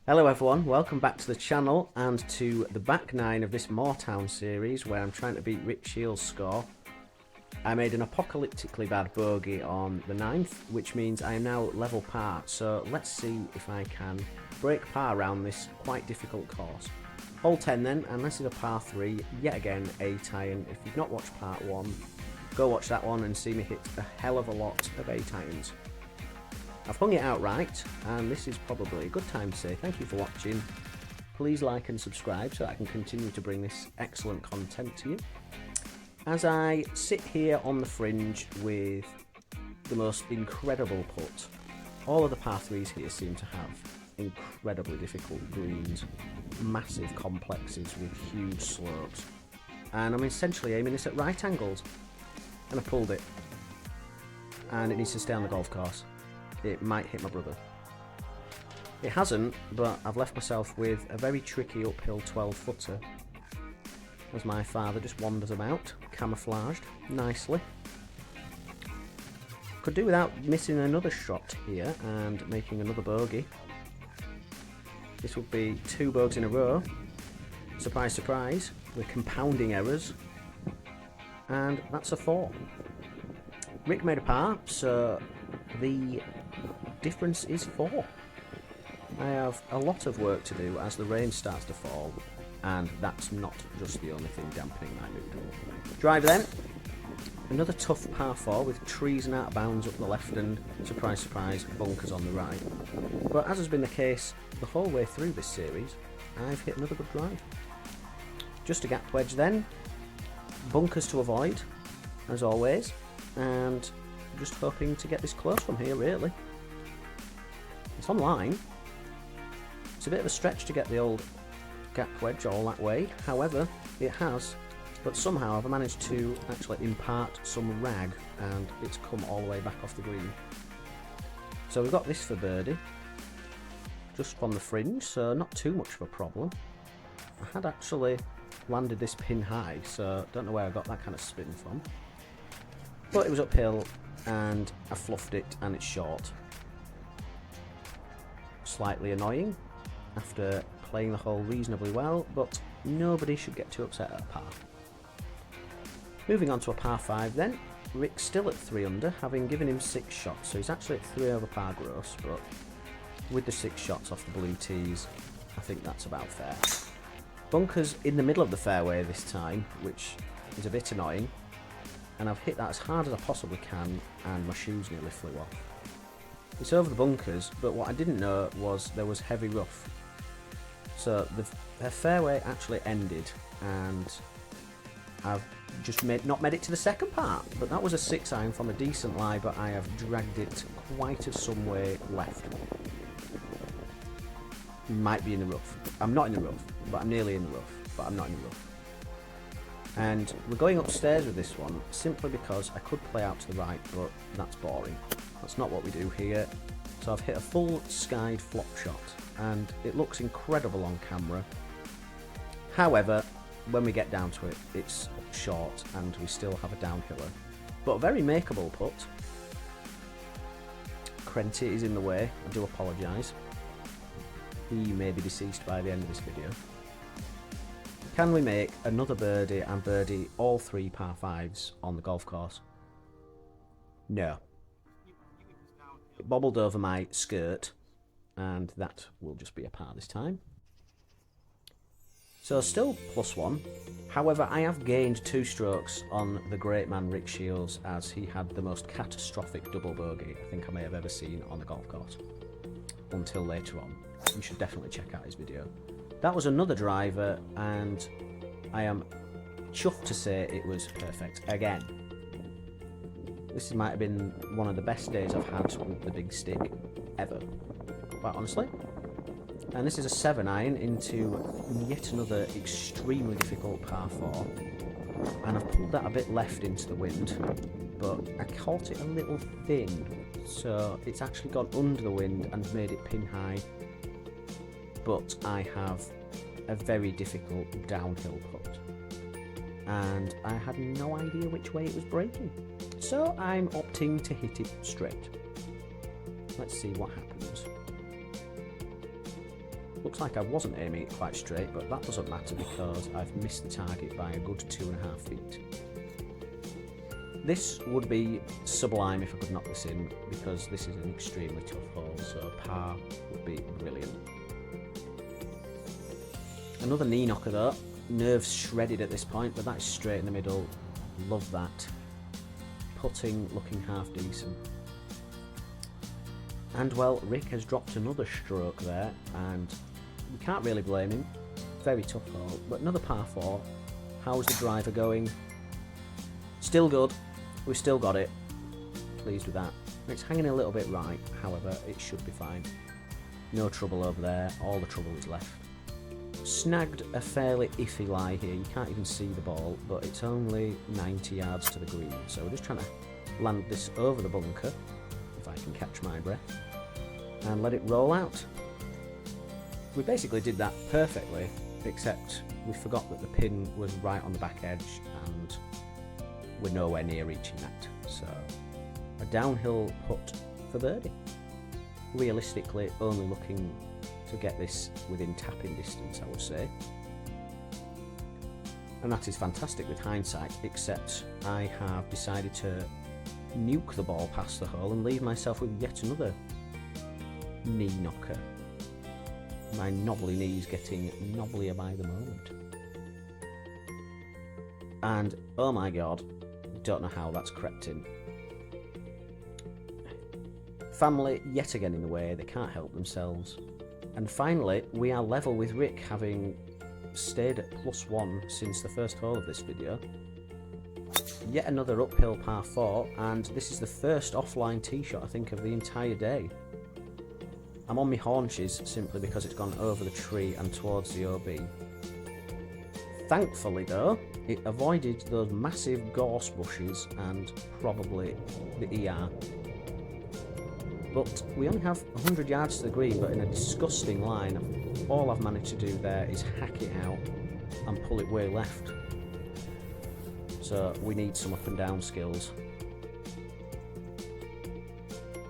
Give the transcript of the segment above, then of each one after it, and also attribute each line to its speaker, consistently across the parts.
Speaker 1: Hello everyone, welcome back to the channel and to the back nine of this Moortown series where I'm trying to beat Rick Shiels' score. I made an apocalyptically bad bogey on the 9th, which means I am now level par, so let's see if I can break par around this quite difficult course. Hole 10 then, and this is a par 3, yet again 8 iron. If you've not watched part 1, go watch that one and see me hit a hell of a lot of 8 irons. I've hung it out right, and this is probably a good time to say thank you for watching. Please like and subscribe so I can continue to bring this excellent content to you. As I sit here on the fringe with the most incredible putt, all of the par 3s here seem to have incredibly difficult greens, massive complexes with huge slopes, and I'm essentially aiming this at right angles, and I pulled it, and it needs to stay on the golf course. It might hit my brother. It hasn't, but I've left myself with a very tricky uphill 12-footer as my father just wanders about, camouflaged nicely. Could do without missing another shot here and making another bogey. This would be 2 bogeys in a row. Surprise, surprise, we're compounding errors. And that's a 4. Rick made a par, so the difference is 4. I have a lot of work to do as the rain starts to fall, and that's not just the only thing dampening my mood. Driver then, another tough par 4 with trees and out of bounds up the left and, surprise surprise, bunkers on the right. But as has been the case the whole way through this series, I've hit another good drive. Just a gap wedge then, bunkers to avoid, as always, and just hoping to get this close from here really. It's online. It's a bit of a stretch to get the old gap wedge all that way, however it has, but somehow I've managed to actually impart some rag and it's come all the way back off the green. So we've got this for birdie, just from the fringe, so not too much of a problem. I had actually landed this pin high, so don't know where I got that kind of spin from. But it was uphill and I fluffed it and it's short. Slightly annoying after playing the hole reasonably well, but nobody should get too upset at a par. Moving on to a par 5 then. Rick's still at 3 under, having given him 6 shots, so he's actually at 3 over par gross, but with the 6 shots off the blue tees, I think that's about fair. Bunkers in the middle of the fairway this time, which is a bit annoying, and I've hit that as hard as I possibly can, and my shoes nearly flew off. It's over the bunkers, but what I didn't know was there was heavy rough. So the fairway actually ended, and I've just not made it to the second part, but that was a 6 iron from a decent lie, but I have dragged it quite some way left. Might be in the rough. I'm not in the rough, but I'm nearly in the rough, but I'm not in the rough. And we're going upstairs with this one simply because I could play out to the right, but that's boring. That's not what we do here. So I've hit a full skied flop shot and it looks incredible on camera. However, when we get down to it, it's short and we still have a downhiller. But a very makeable putt. Crenty is in the way, I do apologise. He may be deceased by the end of this video. Can we make another birdie and birdie all 3 par 5s on the golf course? No. It bobbled over my skirt, and that will just be a par this time. So still +1. However, I have gained 2 strokes on the great man Rick Shiels, as he had the most catastrophic double bogey I think I may have ever seen on the golf course. Until later on. You should definitely check out his video. That was another driver, and I am chuffed to say it was perfect again. This might have been one of the best days I've had with the big stick ever, quite honestly. And this is a 7 iron into yet another extremely difficult par 4, and I've pulled that a bit left into the wind, but I caught it a little thin, so it's actually gone under the wind and made it pin high. But I have a very difficult downhill putt, and I had no idea which way it was breaking, so I'm opting to hit it straight. Let's see what happens. Looks like I wasn't aiming it quite straight, but that doesn't matter because I've missed the target by a good 2.5 feet. This would be sublime if I could knock this in, because this is an extremely tough hole, so par would be brilliant. Another knee knocker though. Nerves shredded at this point, but that's straight in the middle. Love that. Putting looking half decent. And well, Rick has dropped another stroke there, and we can't really blame him. Very tough hole, but another par 4. How's the driver going? Still good. We've still got it. Pleased with that. It's hanging a little bit right, however, it should be fine. No trouble over there. All the trouble is left. Snagged a fairly iffy lie here. You can't even see the ball, but it's only 90 yards to the green, so we're just trying to land this over the bunker, if I can catch my breath, and let it roll out. We basically did that perfectly, except we forgot that the pin was right on the back edge and we're nowhere near reaching that. So a downhill putt for birdie. Realistically only looking to get this within tapping distance, I would say. And that is fantastic with hindsight, except I have decided to nuke the ball past the hole and leave myself with yet another knee knocker. My knobbly knee's getting knobblier by the moment. And oh my god, don't know how that's crept in. Family yet again in the way, they can't help themselves. And finally, we are level with Rick, having stayed at +1 since the first hole of this video. Yet another uphill par 4, and this is the first offline tee shot I think of the entire day. I'm on my haunches simply because it's gone over the tree and towards the OB. Thankfully though, it avoided those massive gorse bushes and probably the ER. But we only have 100 yards to the green, but in a disgusting line. All I've managed to do there is hack it out and pull it way left. So we need some up and down skills.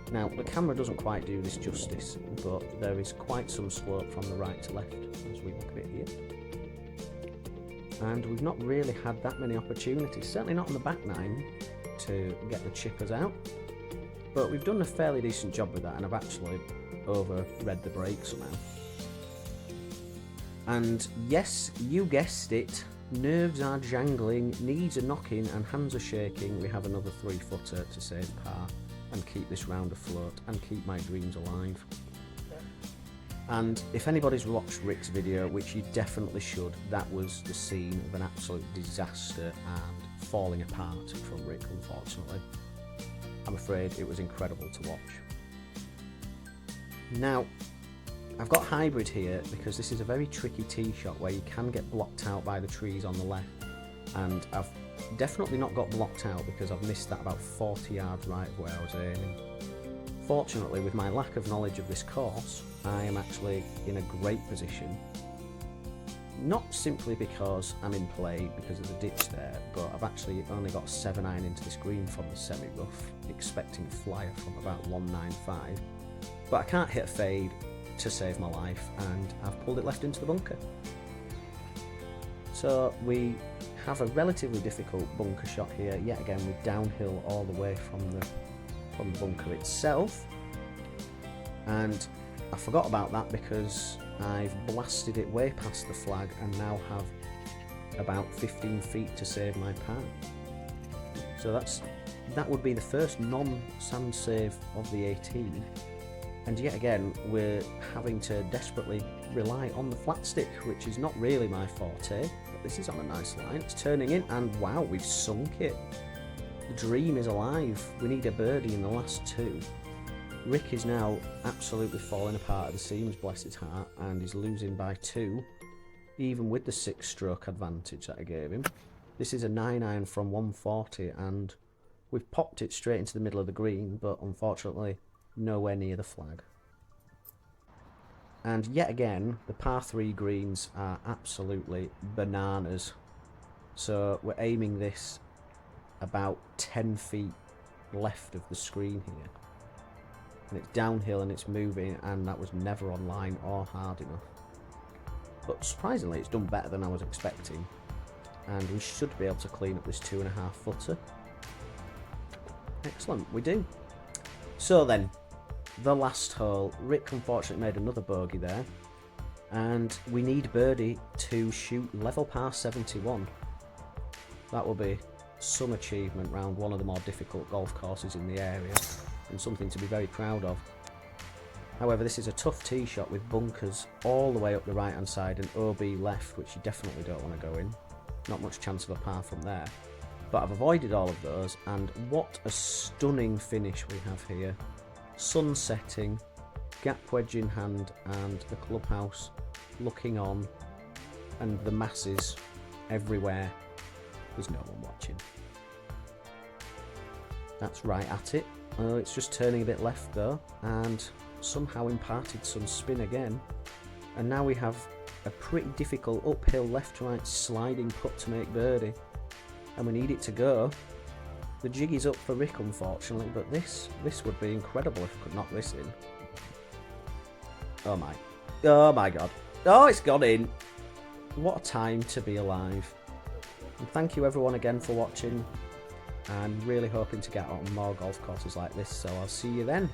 Speaker 1: Now the camera doesn't quite do this justice, but there is quite some slope from the right to left as we look at it here. And we've not really had that many opportunities, certainly not on the back nine, to get the chippers out. But we've done a fairly decent job with that, and I've actually overread the break somehow. And yes, you guessed it, nerves are jangling, knees are knocking and hands are shaking. We have another 3-footer to save par and keep this round afloat and keep my dreams alive. And if anybody's watched Rick's video, which you definitely should, that was the scene of an absolute disaster and falling apart from Rick, unfortunately. I'm afraid it was incredible to watch. Now, I've got hybrid here because this is a very tricky tee shot where you can get blocked out by the trees on the left, and I've definitely not got blocked out because I've missed that about 40 yards right of where I was aiming. Fortunately, with my lack of knowledge of this course, I am actually in a great position. Not simply because I'm in play because of the ditch there, but I've actually only got 7-iron into this green from the semi-rough, expecting a flyer from about 195. But I can't hit a fade to save my life, and I've pulled it left into the bunker. So we have a relatively difficult bunker shot here, yet again with downhill all the way from the bunker itself. And I forgot about that because I've blasted it way past the flag and now have about 15 feet to save my par. So that would be the first non-sand save of the 18. And yet again, we're having to desperately rely on the flat stick, which is not really my forte, but this is on a nice line. It's turning in, and wow, we've sunk it. The dream is alive. We need a birdie in the last 2. Rick is now absolutely falling apart at the seams, bless his heart, and he's losing by 2, even with the 6-stroke advantage that I gave him. This is a 9-iron from 140, and we've popped it straight into the middle of the green, but unfortunately nowhere near the flag. And yet again, the par 3 greens are absolutely bananas. So we're aiming this about 10 feet left of the screen here. And it's downhill and it's moving, and that was never on line or hard enough. but surprisingly it's done better than I was expecting. And we should be able to clean up this 2.5 footer. Excellent, we do. So then, the last hole. Rick unfortunately made another bogey there. And we need birdie to shoot level par 71. That will be some achievement round one of the more difficult golf courses in the area, and something to be very proud of. However, this is a tough tee shot with bunkers all the way up the right hand side and OB left, which you definitely don't want to go in. Not much chance of a par from there. But I've avoided all of those, and what a stunning finish we have here. Sun setting, gap wedge in hand, and the clubhouse looking on, and the masses everywhere. There's no one watching. That's right at it. Oh, it's just turning a bit left though, and somehow imparted some spin again. And now we have a pretty difficult uphill left-right sliding putt to make birdie, and we need it to go. The jig is up for Rick unfortunately, but this would be incredible if we could knock this in. Oh my god. Oh, it's gone in. What a time to be alive. And thank you everyone again for watching. I'm really hoping to get on more golf courses like this, so I'll see you then.